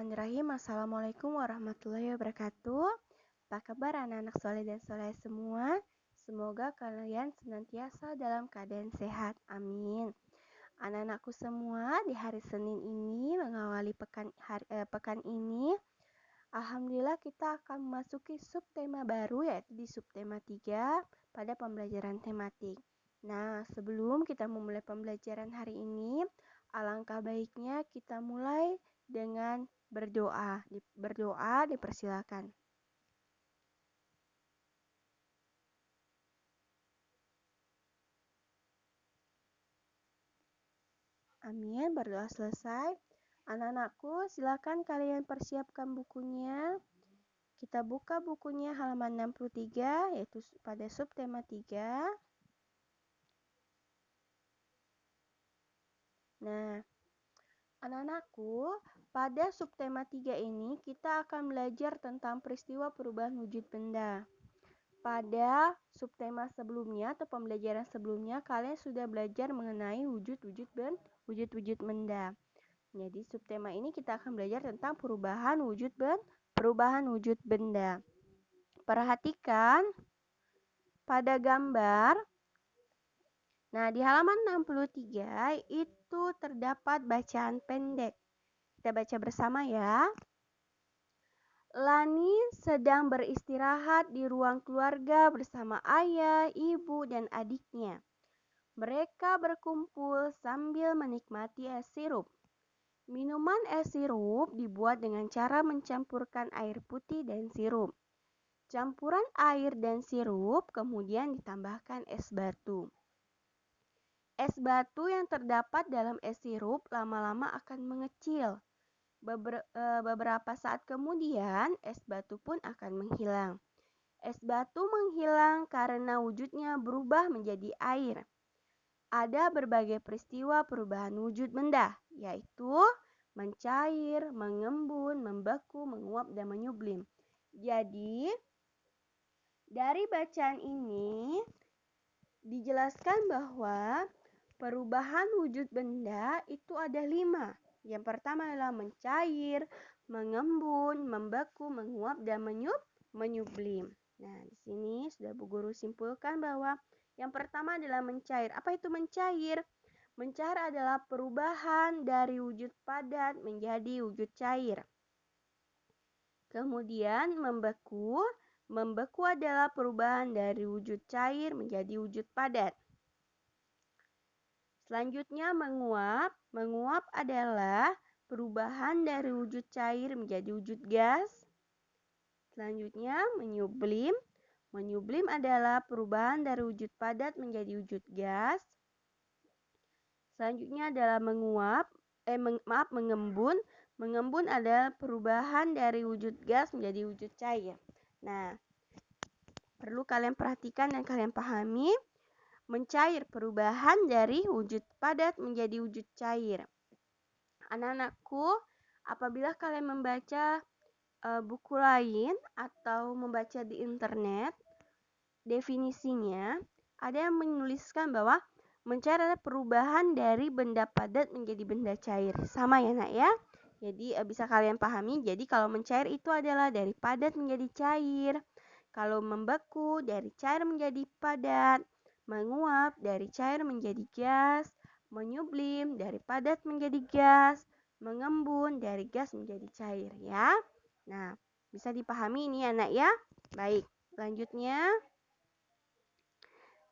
Bismillahirrahmanirrahim. Assalamualaikum warahmatullahi wabarakatuh. Apa kabar anak-anak soleh dan soleh semua? Semoga kalian senantiasa dalam keadaan sehat. Amin. Anak-anakku semua, di hari Senin ini mengawali pekan ini, alhamdulillah kita akan memasuki subtema baru, yaitu di subtema 3 pada pembelajaran tematik. Nah, sebelum kita memulai pembelajaran hari ini, alangkah baiknya kita mulai dengan berdoa. Berdoa dipersilakan. Amin, berdoa selesai. Anak-anakku, silakan kalian persiapkan bukunya. Kita buka bukunya halaman 63, yaitu pada subtema 3. Nah, anak-anakku, pada subtema 3 ini kita akan belajar tentang peristiwa perubahan wujud benda. Pada subtema sebelumnya atau pembelajaran sebelumnya, kalian sudah belajar mengenai wujud-wujud benda. Jadi subtema ini kita akan belajar tentang perubahan wujud benda. Perhatikan pada gambar. Nah, di halaman 63 itu terdapat bacaan pendek. Kita baca bersama ya. Lani sedang beristirahat di ruang keluarga bersama ayah, ibu, dan adiknya. Mereka berkumpul sambil menikmati es sirup. Minuman es sirup dibuat dengan cara mencampurkan air putih dan sirup. Campuran air dan sirup kemudian ditambahkan es batu. Es batu yang terdapat dalam es sirup lama-lama akan mengecil. Beberapa saat kemudian, es batu pun akan menghilang. Es batu menghilang karena wujudnya berubah menjadi air. Ada berbagai peristiwa perubahan wujud benda, yaitu mencair, mengembun, membeku, menguap, dan menyublim. Jadi, dari bacaan ini dijelaskan bahwa perubahan wujud benda itu ada 5. Yang pertama adalah mencair, mengembun, membeku, menguap, dan menyublim. Nah, di sini sudah Bu Guru simpulkan bahwa yang pertama adalah mencair. Apa itu mencair? Mencair adalah perubahan dari wujud padat menjadi wujud cair. Kemudian membeku. Membeku adalah perubahan dari wujud cair menjadi wujud padat. Selanjutnya menguap. Menguap adalah perubahan dari wujud cair menjadi wujud gas. Selanjutnya menyublim. Menyublim adalah perubahan dari wujud padat menjadi wujud gas. Selanjutnya adalah mengembun. Mengembun adalah perubahan dari wujud gas menjadi wujud cair. Nah, perlu kalian perhatikan dan kalian pahami. Mencair, perubahan dari wujud padat menjadi wujud cair. Anak-anakku, apabila kalian membaca buku lain atau membaca di internet, definisinya ada yang menuliskan bahwa mencair adalah perubahan dari benda padat menjadi benda cair. Sama ya nak ya. Jadi bisa kalian pahami. Jadi kalau mencair itu adalah dari padat menjadi cair. Kalau membeku dari cair menjadi padat. Menguap dari cair menjadi gas, menyublim dari padat menjadi gas, mengembun dari gas menjadi cair ya. Nah, bisa dipahami ini anak ya. Baik, selanjutnya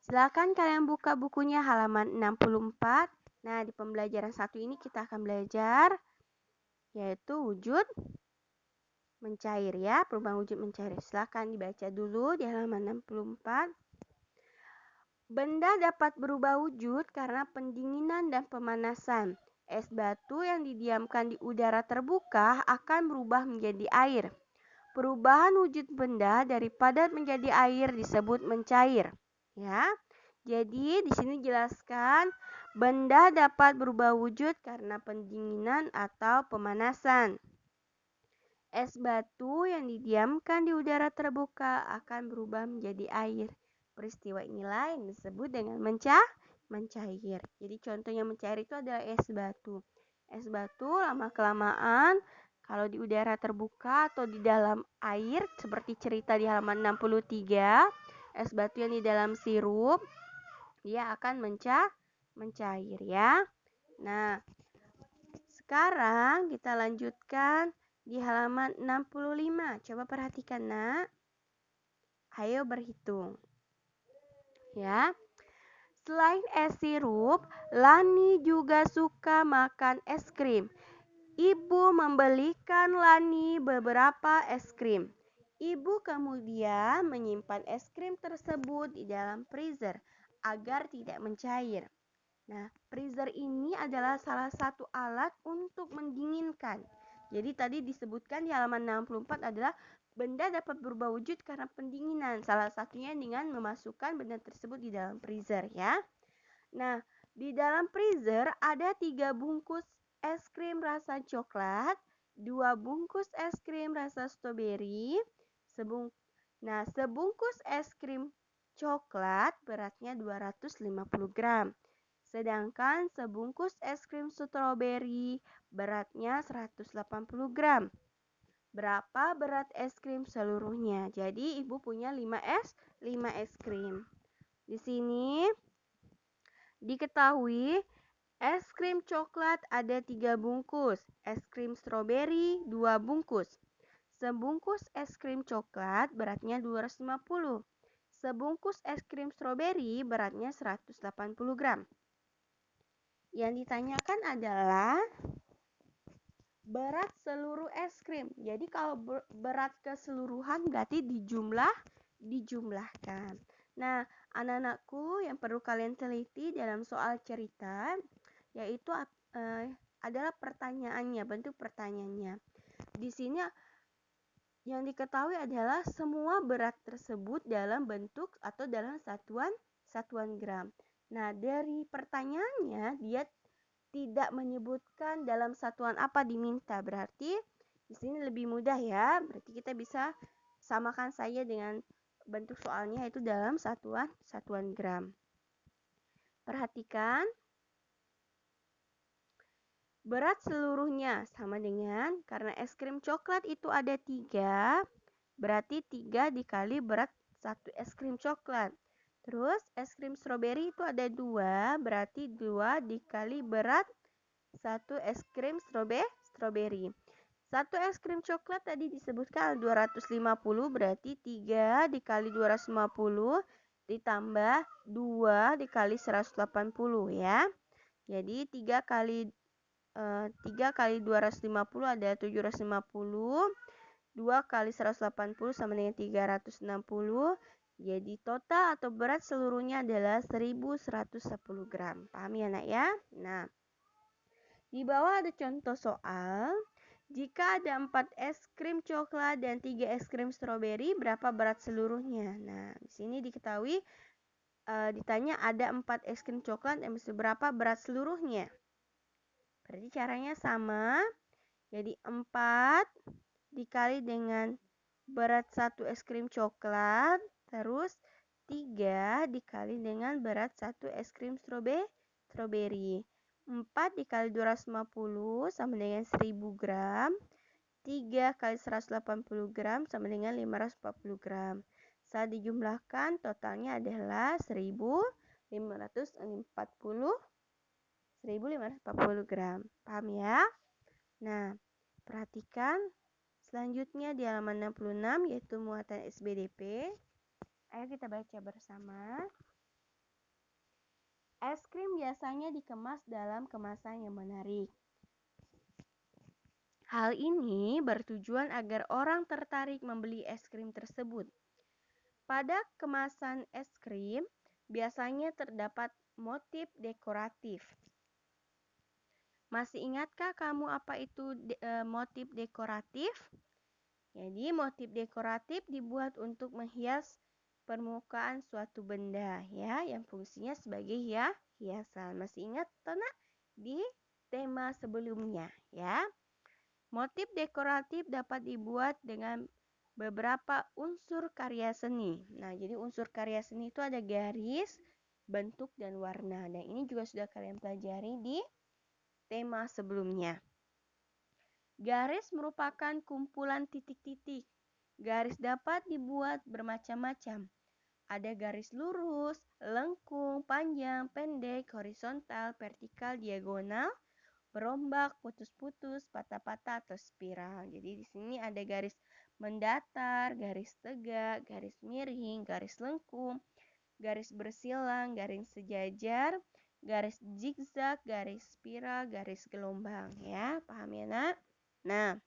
silakan kalian buka bukunya halaman 64. Nah, di pembelajaran 1 ini kita akan belajar yaitu wujud mencair ya, perubahan wujud mencair. Silakan dibaca dulu di halaman 64. Benda dapat berubah wujud karena pendinginan dan pemanasan. Es batu yang didiamkan di udara terbuka akan berubah menjadi air. Perubahan wujud benda dari padat menjadi air disebut mencair. Ya. Jadi di sini jelaskan benda dapat berubah wujud karena pendinginan atau pemanasan. Es batu yang didiamkan di udara terbuka akan berubah menjadi air. Peristiwa inilah yang disebut dengan mencair. Jadi contohnya mencair itu adalah es batu. Es batu lama-kelamaan Kalau di udara terbuka atau di dalam air, seperti cerita di halaman 63, es batu yang di dalam sirup, dia akan mencair ya. Nah, sekarang kita lanjutkan di halaman 65. Coba perhatikan, Nak. Ayo berhitung. Ya. Selain es sirup, Lani juga suka makan es krim. Ibu membelikan Lani beberapa es krim. Ibu kemudian menyimpan es krim tersebut di dalam freezer agar tidak mencair. Nah, freezer ini adalah salah satu alat untuk mendinginkan. Jadi tadi disebutkan di halaman 64 adalah benda dapat berubah wujud karena pendinginan. Salah satunya dengan memasukkan benda tersebut di dalam freezer ya. Nah, di dalam freezer ada 3 bungkus es krim rasa coklat, 2 bungkus es krim rasa stroberi, sebungkus es krim coklat beratnya 250 gram. Sedangkan sebungkus es krim stroberi beratnya 180 gram. Berapa berat es krim seluruhnya? Jadi ibu punya 5 es krim. Di sini diketahui es krim coklat ada 3 bungkus, es krim stroberi 2 bungkus. Sebungkus es krim coklat beratnya 250. Sebungkus es krim stroberi beratnya 180 gram. Yang ditanyakan adalah berat seluruh es krim. Jadi kalau berat keseluruhan berarti dijumlahkan. Nah, anak-anakku yang perlu kalian teliti dalam soal cerita yaitu adalah pertanyaannya, bentuk pertanyaannya. Di sini yang diketahui adalah semua berat tersebut dalam bentuk atau dalam satuan gram. Nah, dari pertanyaannya dia tidak menyebutkan dalam satuan apa diminta. Berarti di sini lebih mudah ya. Berarti kita bisa samakan saja dengan bentuk soalnya yaitu dalam satuan gram. Perhatikan. Berat seluruhnya sama dengan karena es krim coklat itu ada 3, berarti 3 dikali berat 1 es krim coklat. Terus es krim stroberi itu ada 2, berarti 2 dikali berat 1 es krim stroberi. 1 es krim coklat tadi disebutkan 250, berarti 3 dikali 250 ditambah 2 dikali 180 ya. Jadi 3 kali 250 ada 750. 2 kali 180 sama dengan 360. Jadi total atau berat seluruhnya adalah 1110 gram. Paham ya, Nak ya? Nah, di bawah ada contoh soal. Jika ada 4 es krim coklat dan 3 es krim stroberi, berapa berat seluruhnya? Nah, di sini diketahui ditanya ada 4 es krim coklat dan berapa berat seluruhnya. Berarti caranya sama. Jadi 4 dikali dengan berat 1 es krim coklat. Terus 3 dikali dengan berat 1 es krim stroberi. 4 dikali 250 sama dengan 1000 gram. 3 kali 180 gram sama dengan 540 gram. Saat dijumlahkan totalnya adalah 1540 gram. Paham ya? Nah, perhatikan selanjutnya di halaman 66 yaitu muatan SBDP. Ayo kita baca bersama. Es krim biasanya dikemas dalam kemasan yang menarik. Hal ini bertujuan agar orang tertarik membeli es krim tersebut. Pada kemasan es krim biasanya terdapat motif dekoratif. Masih ingatkah kamu apa itu motif dekoratif? Jadi motif dekoratif dibuat untuk menghias permukaan suatu benda ya, yang fungsinya sebagai hiasan. Masih ingat Tona di tema sebelumnya ya? Motif dekoratif dapat dibuat dengan beberapa unsur karya seni. Nah, jadi unsur karya seni itu ada garis, bentuk, dan warna. Dan ini juga sudah kalian pelajari di tema sebelumnya. Garis merupakan kumpulan titik-titik. Garis dapat dibuat bermacam-macam. Ada garis lurus, lengkung, panjang, pendek, horizontal, vertikal, diagonal, berombak, putus-putus, patah-patah, atau spiral. Jadi di sini ada garis mendatar, garis tegak, garis miring, garis lengkung, garis bersilang, garis sejajar, garis zigzag, garis spiral, garis gelombang. Ya, paham ya, Nak? Nah,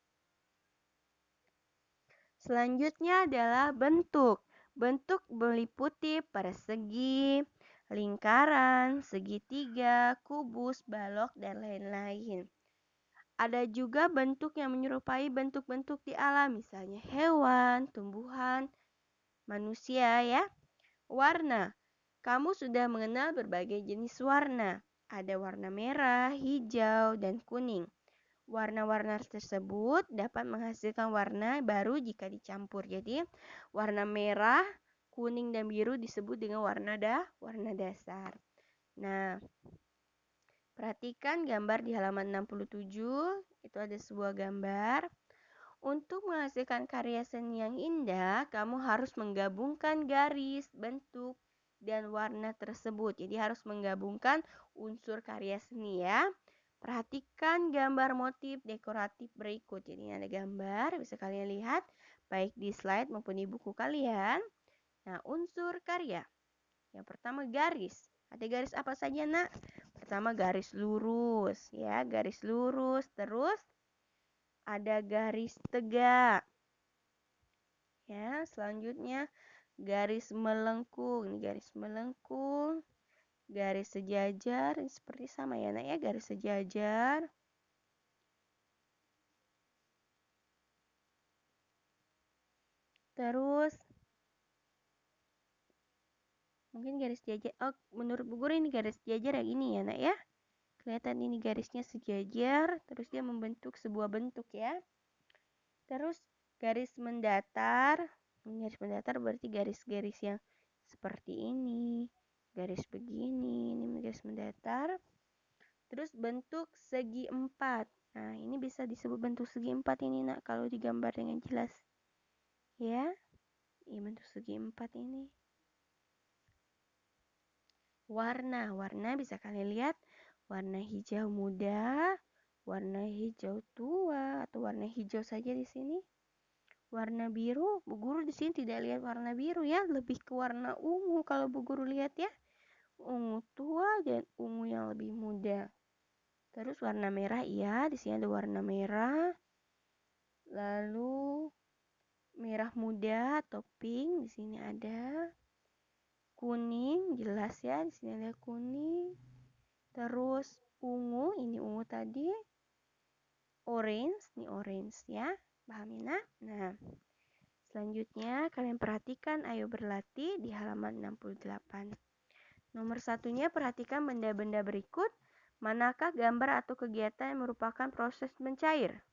selanjutnya adalah bentuk. Bentuk meliputi persegi, lingkaran, segitiga, kubus, balok, dan lain-lain. Ada juga bentuk yang menyerupai bentuk-bentuk di alam, misalnya hewan, tumbuhan, manusia ya. Warna. Kamu sudah mengenal berbagai jenis warna. Ada warna merah, hijau, dan kuning. Warna-warna tersebut dapat menghasilkan warna baru jika dicampur. Jadi, warna merah, kuning, dan biru disebut dengan warna dasar. Nah, perhatikan gambar di halaman 67. Itu ada sebuah gambar. Untuk menghasilkan karya seni yang indah, kamu harus menggabungkan garis, bentuk, dan warna tersebut. Jadi harus menggabungkan unsur karya seni ya. Perhatikan gambar motif dekoratif berikut. Jadi ini ada gambar, bisa kalian lihat baik di slide maupun di buku kalian. Nah, unsur karya. Yang pertama garis. Ada garis apa saja, Nak? Pertama garis lurus ya, garis lurus. Terus ada garis tegak. Ya, selanjutnya garis melengkung. Ini garis melengkung. Garis sejajar, ini seperti sama ya, Nak ya, garis sejajar. Terus mungkin garis sejajar. Oh, menurut Bu Guru ini garis sejajar yang ini ya, Nak ya. Kelihatan ini garisnya sejajar, terus dia membentuk sebuah bentuk ya. Terus garis mendatar. Garis mendatar berarti garis-garis yang seperti ini. Garis begini, ini garis mendatar. Terus bentuk segi empat. Nah, ini bisa disebut bentuk segi empat ini, Nak, kalau digambar dengan jelas. Ya, ini bentuk segi empat ini. Warna bisa kalian lihat. Warna hijau muda, warna hijau tua, atau warna hijau saja di sini. Warna biru, Bu Guru di sini tidak lihat warna biru ya, lebih ke warna ungu kalau Bu Guru lihat ya. Ungu tua dan ungu yang lebih muda. Terus warna merah, iya, di sini ada warna merah. Lalu merah muda atau pink, di sini ada. Kuning, jelas ya, di sini ada kuning. Terus ungu, ini ungu tadi. Orange, ini orange ya. Paham ya, Nak? Nah, selanjutnya kalian perhatikan, ayo berlatih di halaman 68. Nomor satunya, perhatikan benda-benda berikut. Manakah gambar atau kegiatan yang merupakan proses mencair?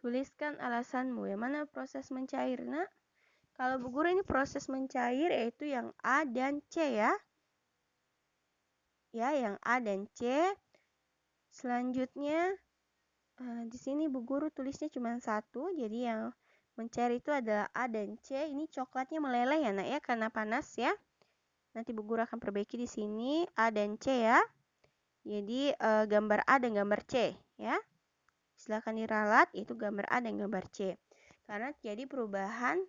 Tuliskan alasanmu. Yang mana proses mencair, Nak? Kalau Bu Guru ini proses mencair yaitu yang A dan C ya. Ya, yang A dan C. Selanjutnya di sini Bu Guru tulisnya cuma satu. Jadi yang mencair itu adalah A dan C. Ini coklatnya meleleh ya, Nak ya, karena panas ya. Nanti Bu Guru akan perbaiki di sini A dan C ya. Jadi gambar A dan gambar C ya. Silakan diralat, itu gambar A dan gambar C. Karena terjadi perubahan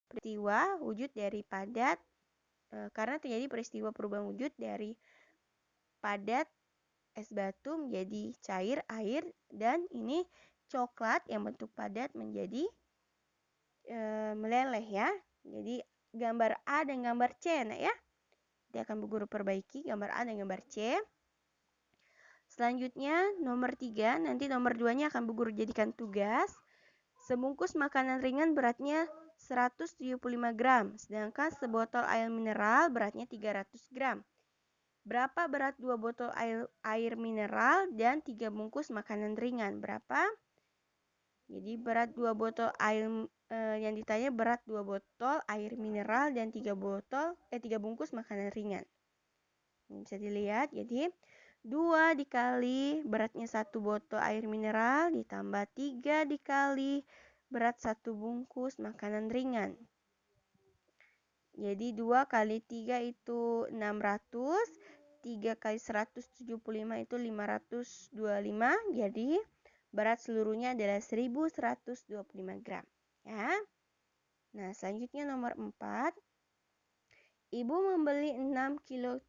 peristiwa wujud dari padat. Karena terjadi peristiwa perubahan wujud dari padat es batu menjadi cair air, dan ini coklat yang bentuk padat menjadi meleleh ya. Jadi gambar A dan gambar C, Nak ya. Dia akan Bu Guru perbaiki gambar A dan gambar C. Selanjutnya nomor 3, nanti nomor 2-nya akan Bu Guru jadikan tugas. Sebungkus makanan ringan beratnya 175 gram, sedangkan sebotol air mineral beratnya 300 gram. Berapa berat 2 botol air mineral dan 3 bungkus makanan ringan? Berapa? Jadi berat 2 botol air yang ditanya berat 2 botol air mineral dan 3 bungkus makanan ringan. Ini bisa dilihat. Jadi 2 dikali beratnya 1 botol air mineral ditambah 3 dikali berat 1 bungkus makanan ringan. Jadi 2 kali 3 itu 600, 3 kali 175 itu 525. Jadi berat seluruhnya adalah 1125 gram. Ya. Nah, selanjutnya nomor 4. Ibu membeli 6 kilo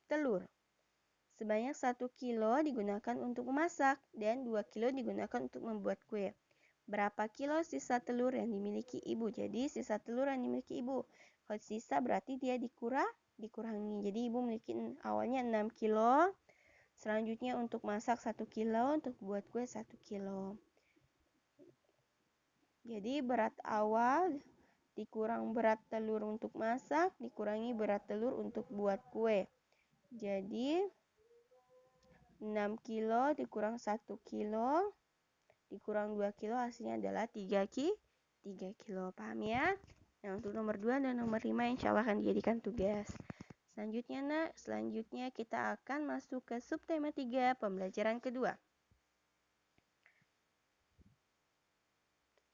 telur. Sebanyak 1 kilo digunakan untuk memasak dan 2 kilo digunakan untuk membuat kue. Berapa kilo sisa telur yang dimiliki ibu? Jadi sisa telur yang dimiliki ibu. Kalau sisa berarti dia dikurangi. Jadi ibu memiliki awalnya 6 kilo. Selanjutnya untuk masak 1 kilo, untuk buat kue 1 kilo. Jadi berat awal dikurang berat telur untuk masak, dikurangi berat telur untuk buat kue. Jadi 6 kilo dikurang 1 kilo dikurang 2 kilo hasilnya adalah 3 kilo. Paham ya? Nah, untuk nomor 2 dan nomor 5 insya Allah akan dijadikan tugas. Selanjutnya kita akan masuk ke subtema 3 pembelajaran kedua.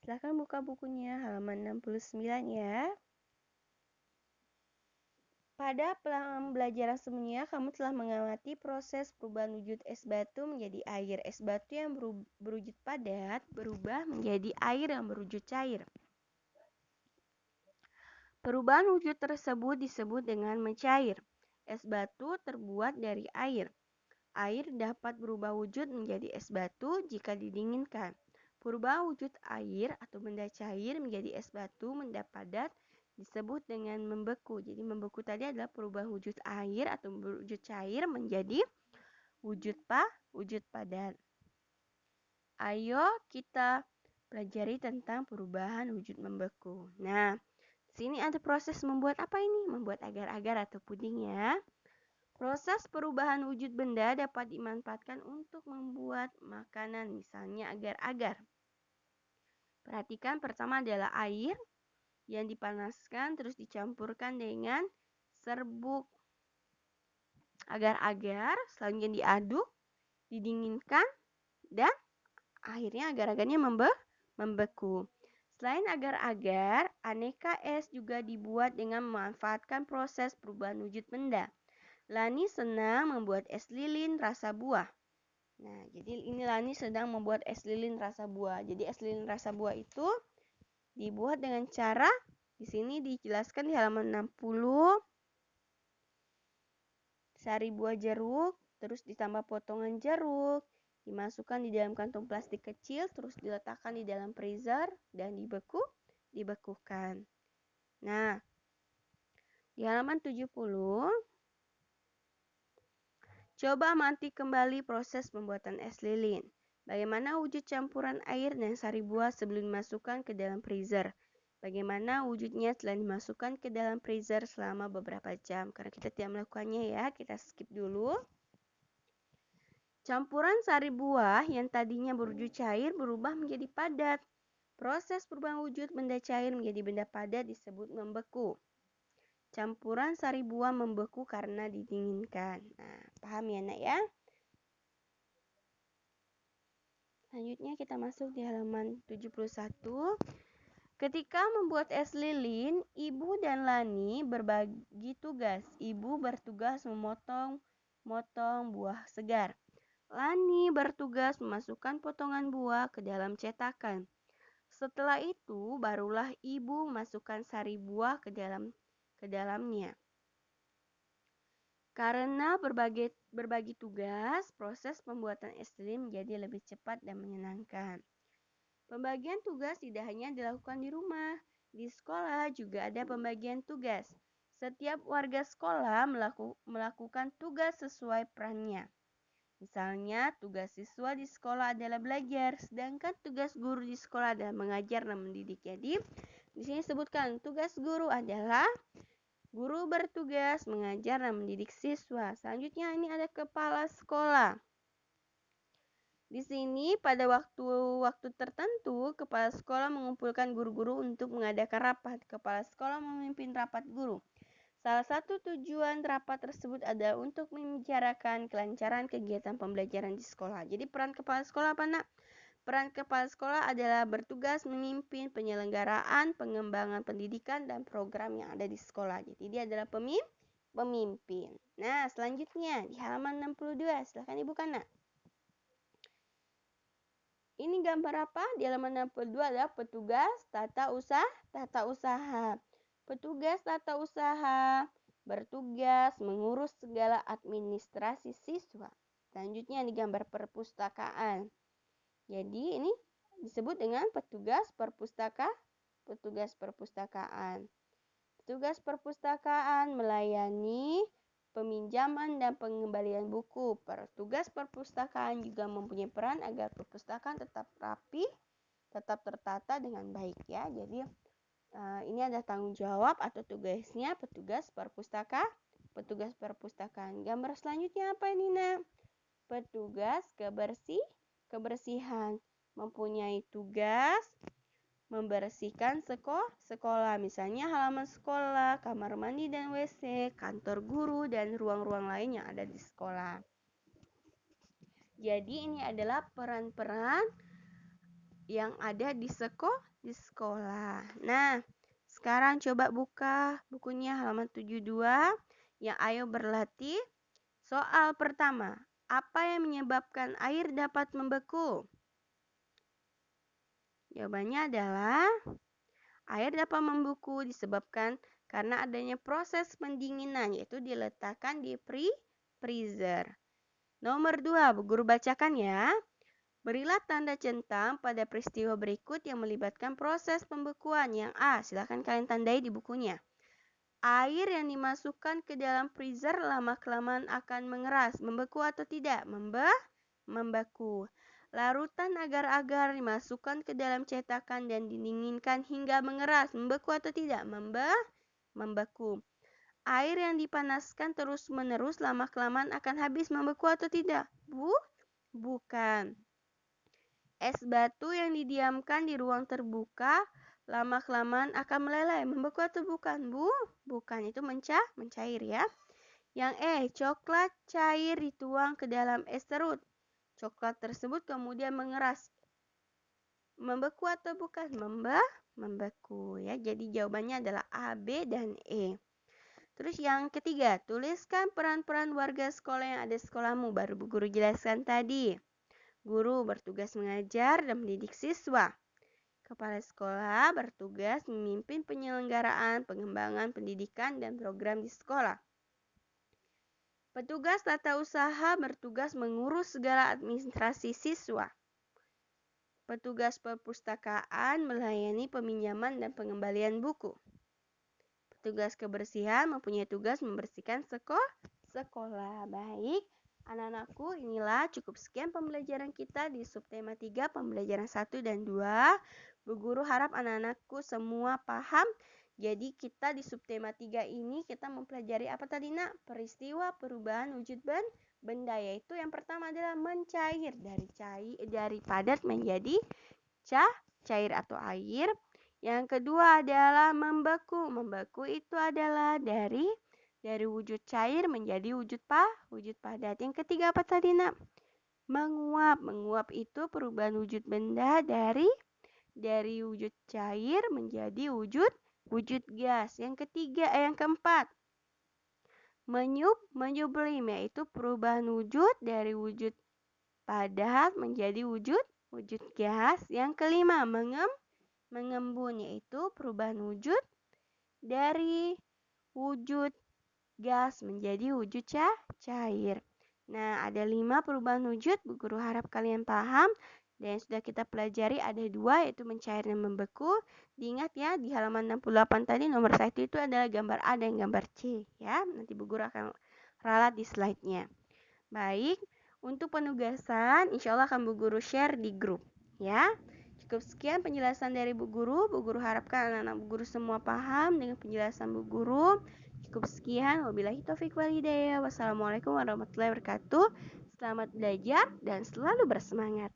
Silakan buka bukunya halaman 69 ya. Pada pembelajaran sebelumnya, kamu telah mengamati proses perubahan wujud es batu menjadi air. Es batu yang berwujud padat berubah menjadi air yang berwujud cair. Perubahan wujud tersebut disebut dengan mencair. Es batu terbuat dari air. Air dapat berubah wujud menjadi es batu jika didinginkan. Perubahan wujud air atau benda cair menjadi es batu benda padat disebut dengan membeku. Jadi membeku tadi adalah perubahan wujud air atau wujud cair menjadi wujud padat. Ayo kita pelajari tentang perubahan wujud membeku. Nah, sini ada proses membuat apa ini? Membuat agar-agar atau puding ya. Proses perubahan wujud benda dapat dimanfaatkan untuk membuat makanan, misalnya agar-agar. Perhatikan pertama adalah air yang dipanaskan terus dicampurkan dengan serbuk agar-agar, selanjutnya diaduk, didinginkan, dan akhirnya agar-agarnya membeku. Selain agar-agar, aneka es juga dibuat dengan memanfaatkan proses perubahan wujud benda. Lani senang membuat es lilin rasa buah. Nah, jadi ini Lani sedang membuat es lilin rasa buah. Jadi es lilin rasa buah itu dibuat dengan cara di sini dijelaskan di halaman 60. Sari buah jeruk, terus ditambah potongan jeruk, dimasukkan di dalam kantong plastik kecil, terus diletakkan di dalam freezer dan dibekukan. Nah, di halaman 70 coba amati kembali proses pembuatan es lilin. Bagaimana wujud campuran air dan sari buah sebelum dimasukkan ke dalam freezer? Bagaimana wujudnya setelah dimasukkan ke dalam freezer selama beberapa jam? Karena kita tidak melakukannya ya, kita skip dulu. Campuran sari buah yang tadinya berwujud cair berubah menjadi padat. Proses perubahan wujud benda cair menjadi benda padat disebut membeku. Campuran sari buah membeku karena didinginkan. Nah, paham ya nak ya? Selanjutnya kita masuk di halaman 71. Ketika membuat es lilin, Ibu dan Lani berbagi tugas. Ibu bertugas memotong buah segar. Lani bertugas memasukkan potongan buah ke dalam cetakan. Setelah itu, barulah ibu memasukkan sari buah ke dalamnya. Karena berbagi tugas, proses pembuatan es lilin menjadi lebih cepat dan menyenangkan. Pembagian tugas tidak hanya dilakukan di rumah, di sekolah juga ada pembagian tugas. Setiap warga sekolah melakukan tugas sesuai perannya. Misalnya, tugas siswa di sekolah adalah belajar, sedangkan tugas guru di sekolah adalah mengajar dan mendidik. Jadi, di sini sebutkan tugas guru adalah guru bertugas mengajar dan mendidik siswa. Selanjutnya ini ada kepala sekolah. Di sini pada waktu tertentu, kepala sekolah mengumpulkan guru-guru untuk mengadakan rapat. Kepala sekolah memimpin rapat guru. Salah satu tujuan rapat tersebut adalah untuk membicarakan kelancaran kegiatan pembelajaran di sekolah. Jadi peran kepala sekolah apa, Nak? Peran kepala sekolah adalah bertugas memimpin penyelenggaraan, pengembangan pendidikan, dan program yang ada di sekolah. Jadi dia adalah pemimpin. Nah, selanjutnya di halaman 62. Silahkan dibuka, Nak. Ini gambar apa? Di halaman 62 adalah petugas tata usaha. Petugas tata usaha bertugas mengurus segala administrasi siswa. Selanjutnya di gambar perpustakaan. Jadi ini disebut dengan petugas perpustakaan. Petugas perpustakaan melayani peminjaman dan pengembalian buku. Petugas perpustakaan juga mempunyai peran agar perpustakaan tetap rapi, tetap tertata dengan baik ya. Jadi ini ada tanggung jawab atau tugasnya petugas perpustakaan. Gambar selanjutnya apa ini, Nak? Petugas kebersihan mempunyai tugas membersihkan sekolah, misalnya halaman sekolah, kamar mandi dan WC, kantor guru, dan ruang-ruang lain yang ada di sekolah. Jadi ini adalah peran-peran yang ada di sekolah. Nah, sekarang coba buka bukunya halaman 72 yang ayo berlatih. Soal pertama, apa yang menyebabkan air dapat membeku? Jawabannya adalah air dapat membeku disebabkan karena adanya proses pendinginan, yaitu diletakkan di freezer. Nomor 2, Bu Guru bacakan ya. Berilah tanda centang pada peristiwa berikut yang melibatkan proses pembekuan. Yang A, silakan kalian tandai di bukunya. Air yang dimasukkan ke dalam freezer lama-kelamaan akan mengeras, membeku atau tidak? Membeku. Larutan agar-agar dimasukkan ke dalam cetakan dan didinginkan hingga mengeras, membeku atau tidak? Membeku. Air yang dipanaskan terus-menerus lama-kelamaan akan habis, membeku atau tidak? Bukan. Es batu yang didiamkan di ruang terbuka lama-kelamaan akan meleleh, membeku atau bukan? Bukan, itu mencair ya. Yang E, coklat cair dituang ke dalam es serut. Coklat tersebut kemudian mengeras, membeku atau bukan? Membeku ya. Jadi jawabannya adalah A, B, dan E. Terus yang ketiga, tuliskan peran-peran warga sekolah yang ada di sekolahmu. Baru Bu Guru jelaskan tadi. Guru bertugas mengajar dan mendidik siswa. Kepala sekolah bertugas memimpin penyelenggaraan, pengembangan pendidikan dan program di sekolah. Petugas tata usaha bertugas mengurus segala administrasi siswa. Petugas perpustakaan melayani peminjaman dan pengembalian buku. Petugas kebersihan mempunyai tugas membersihkan sekolah. Baik, anak-anakku, inilah cukup sekian pembelajaran kita di subtema 3, pembelajaran 1 dan 2. Bu Guru harap anak-anakku semua paham. Jadi kita di subtema 3 ini kita mempelajari apa tadi, Nak? Peristiwa perubahan wujud benda, yaitu yang pertama adalah mencair, dari padat menjadi cair atau air. Yang kedua adalah membeku. Membeku itu adalah dari wujud cair menjadi wujud padat. Yang ketiga apa tadi, Nak? Menguap. Menguap itu perubahan wujud benda dari wujud cair menjadi wujud gas. Yang keempat, menyublim, yaitu perubahan wujud dari wujud padat menjadi wujud gas. Yang kelima, mengembun, yaitu perubahan wujud dari wujud gas menjadi wujud cair. Nah, ada 5 perubahan wujud. Bu Guru harap kalian paham. Dan sudah kita pelajari ada 2, yaitu mencair dan membeku. Diingat ya, di halaman 68 tadi nomor 1 itu adalah gambar A dan gambar C ya. Nanti Bu Guru akan ralat di slide-nya. Baik, untuk penugasan insya Allah akan Bu Guru share di grup ya. Cukup sekian penjelasan dari Bu Guru. Bu Guru harapkan anak-anak Bu Guru semua paham dengan penjelasan Bu Guru. Cukup sekian. Wabillahi taufiq wal hidayah. Wassalamualaikum warahmatullahi wabarakatuh. Selamat belajar dan selalu bersemangat.